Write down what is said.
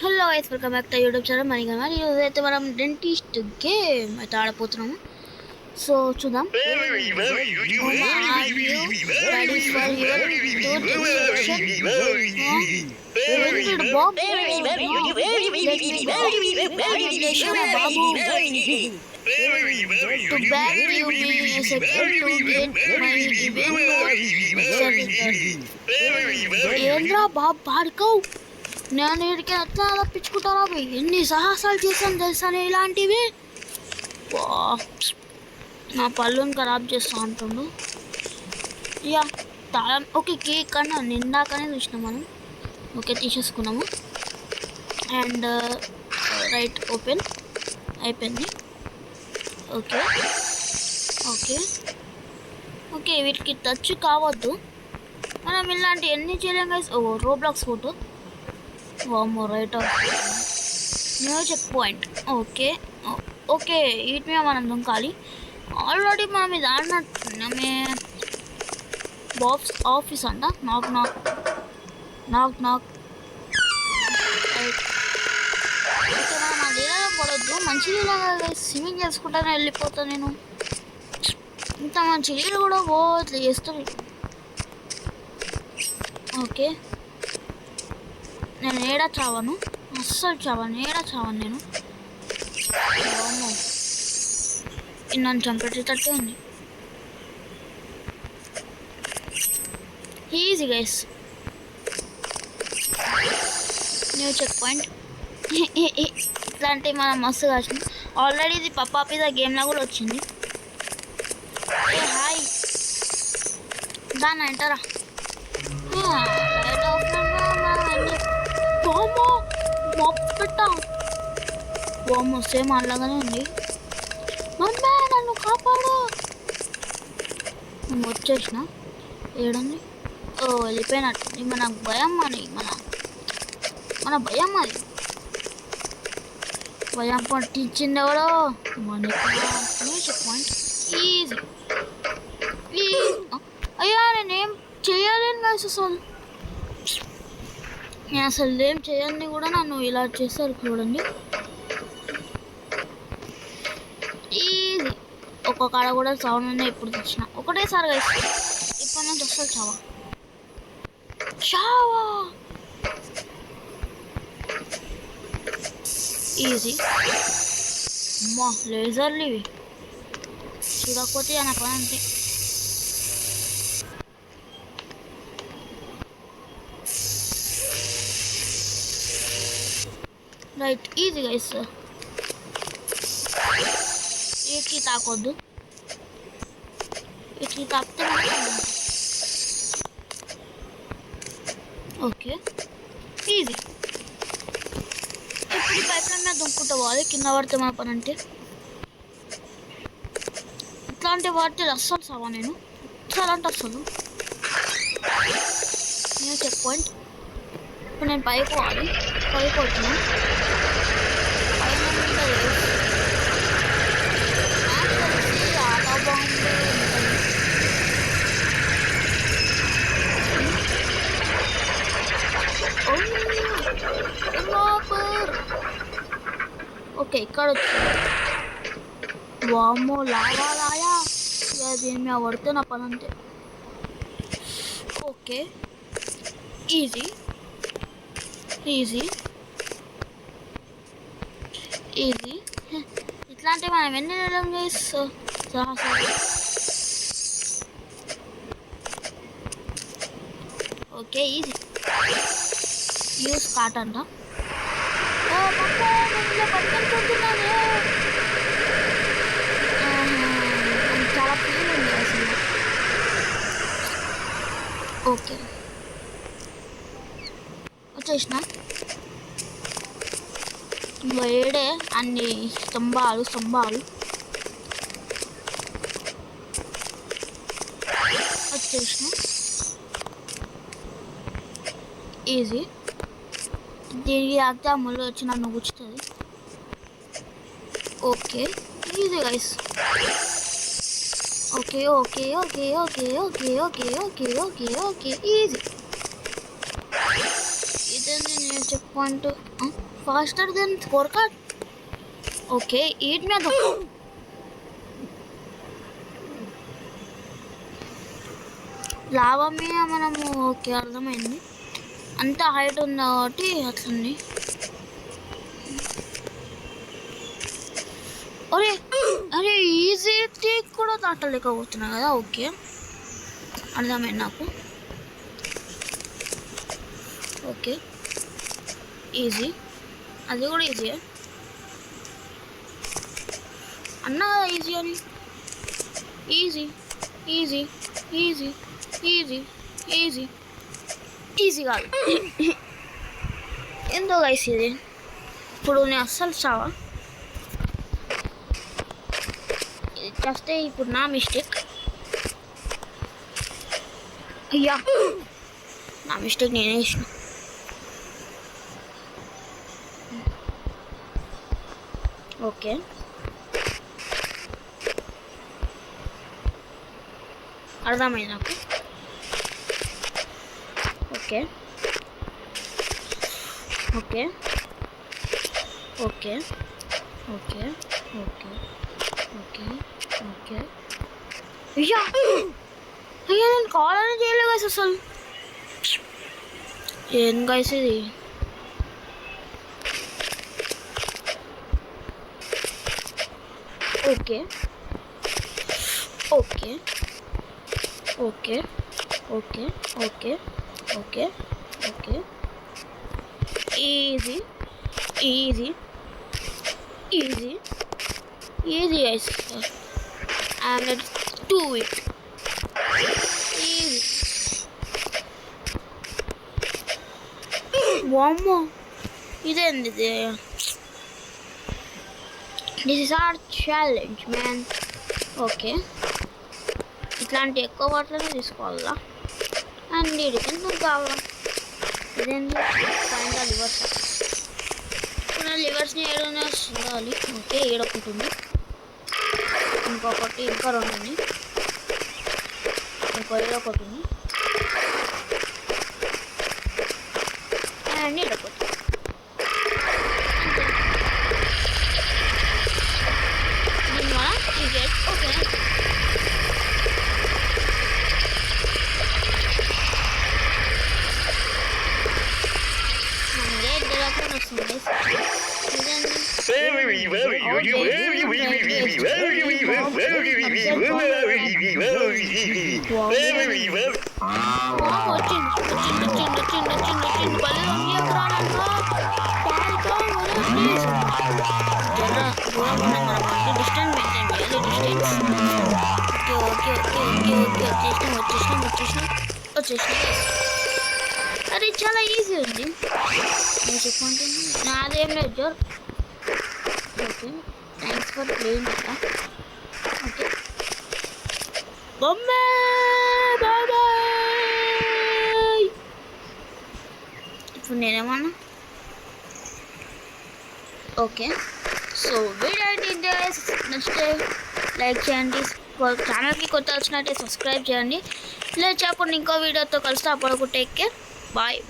Hello guys, welcome back to YouTube channel మనీగా. ఈరోజు అయితే మనం డెంటిస్ట్ గేమ్ అయితే ఆడపోతున్నాము. సో చూద్దాం. ఏంద్రా బాబు పాడుకో. నేను వీడికి ఎట్లా తప్పించుకుంటారా? ఎన్ని సాహసాలు చేశాను తెలుసా నేను ఇలాంటివి. నా పళ్ళుని ఖరాబ్ చేస్తా అంటుండు. యా తాళం ఓకే, కేక్ కన్నా నిండాకనే చూసినాం మనం. ఓకే తీసేసుకున్నాము. అండ్ రైట్ ఓపెన్ అయిపోయింది. ఓకే ఓకే ఓకే వీటికి టచ్ కావద్దు. మనం ఇలాంటి ఎన్ని చేయలేం గైస్. Oh Roblox photo. వామ్మో right of new checkpoint. Okay okay వీటి మీద మనం దుంకాలి. ఆల్రెడీ మనం ఇది ఆడినట్టున్నామే. బాక్స్ ఆఫీస్ అంట. నాక్ నాక్ నాక్ నాక్. ఓకే మనం ఆ నీళ్ళలో పడొద్దు. మంచి నీళ్ళ స్విమ్మింగ్ చేసుకుంటానే వెళ్ళిపోతాను నేను. ఇంత మంచి నీళ్ళు కూడా ఇట్లా చేస్తాను. ఓకే నేను ఏడా చావను, అస్సలు చావను, ఏడా చావను నేను. నన్ను చంపేటట్టే ఉంది. Easy guys. New checkpoint. ఇట్లాంటివి మనం మస్తు కాల్చింది. ఆల్రెడీ ఇది పప్పా పిజ్జా గేమ్లో కూడా వచ్చింది. ఏ హాయ్ దాన్ని అంటారా? వామ్మో సేమ్ అలాగానే ఉంది. మమ్మీ నన్ను కాపాడు. నేను వచ్చేసిన. ఏడండి? ఓ వెళ్ళిపోయినట్టు. మనకు భయం అని మన భయం అది. భయం పట్టించింది ఎవడో మనకి. Checkpoint easy. అయ్యా నేనేం చేయాలని కాదు అసలు. నేను అసలు ఏం చేయని కూడా నన్ను ఇలా చేస్తారు చూడండి. ఈజీ. ఒక్కొక్క కాడ కూడా సౌండ్ ఉంది. ఎప్పుడు తెచ్చిన ఒకటేసారి గైస్. ఇప్పటి నుంచి వస్తుంది చావా చావా. ఈజీ. అమ్మా లేజర్లు ఇవి చూడకపోతే నాకు అంతే. Right easy guys. వీటికి తాకొద్దు. వీటికి తాకితే ఓకే ఈజీ. ఇప్పుడు పైపుల మీద దుంకుంటూ పోవాలి. కింద పడితే మన పని అంటే. ఇట్లాంటి వాటి అస్సలు సావా నేను. అస్సలు అంటే అస్సలు. నేను చెక్ పాయింట్. ఇప్పుడు నేను పైకి పోవాలి. పైకి పోతున్నాను. ఓకే ఇక్కడ వచ్చింది. వామ్మో లావాలాయా. దీని మీద పడితే నా పని అంతే. Okay easy easy easy. ఇట్లాంటివి మనం ఎన్ని నెలలు చేస్తాం. Okay easy. యూస్ కార్ట్ అంట. చాలా ఫీల్ ఉంది అసలు. ఓకే వచ్చేసిన. వేడే అన్ని స్తంభాలు వచ్చేసిన. ఈజీ. దీనికి తాగితే ఆ ముళ్ళు వచ్చి నన్ను గుచ్చుతుంది. Okay easy guys. Okay okay okay okay okay okay okay okay okay easy. ఇదే నేను checkpoint faster than scorecard. Okay ఈట్ మీద లావా మీద మనము ఓకే అర్థమైంది. అంత హైట్ ఉంది కాబట్టి అట్లుంది. అరే అరే ఈజీ టేక్ కూడా దాటలేకపోతున్నా కదా. ఓకే అర్థమైంది నాకు. ఓకే ఈజీ, అది కూడా ఈజీ అన్నా ఈజీ అని. Easy easy easy easy easy easy కాదు ఎంతో గైస్ ఇది. ఇప్పుడు నేను అస్సలు చావా, ఇది చేస్తే ఇప్పుడు నా మిస్టేక్. అయ్యా నా మిస్టేక్ నేనే చేసిన. ఓకే అర్థమైంది నాకు. Okay okay okay okay okay okay okay అయ్యా అయ్యా నేను కావాలని చేయలేదు గైస్ అసలు. ఏం గైస్ ఇది? Okay okay okay okay okay okay okay easy easy easy easy guys. And let's do it. Easy. వామ్మో ఇదేంది ఇది? This is our challenge man. Okay ఇట్లాంటి ఎక్కువ వాటిలోనే తీసుకోవాలా. అండ్ ఇడికి కావాలా. ఇదేంటి ఫైండ్ ద లివర్స్. ఇప్పుడు నా లివర్స్ని ఏడైనా చూడాలి. ఓకే ఏడొకటి, ఇంకొకటి, ఇంకా రెండు ఉన్నాయి, ఇంకో ఏడొకటి ఉంది, అండ్ ఏడొకటి. దీనివల్ల ఇది ఓకే అరే చాలా ఈజీ ఉంది. నేను చెప్పుకుంటున్నాను నాదేం లేదు జోర్. ఓకే థ్యాంక్స్ ఫర్ ప్లేయింగ్ కదా. ఓకే బొమ్మే బాయ్ బాయ్. ఇప్పుడు నేనేమన్నా ఓకే సో వీడియో అయితే నచ్చితే లైక్ చేయండి, ఛానల్కి కొత్త వచ్చినట్టే సబ్స్క్రైబ్ చేయండి. లేదు చెప్పండి ఇంకో వీడియోతో కలుస్తా. అప్పుడు టేక్ కేర్ బాయ్.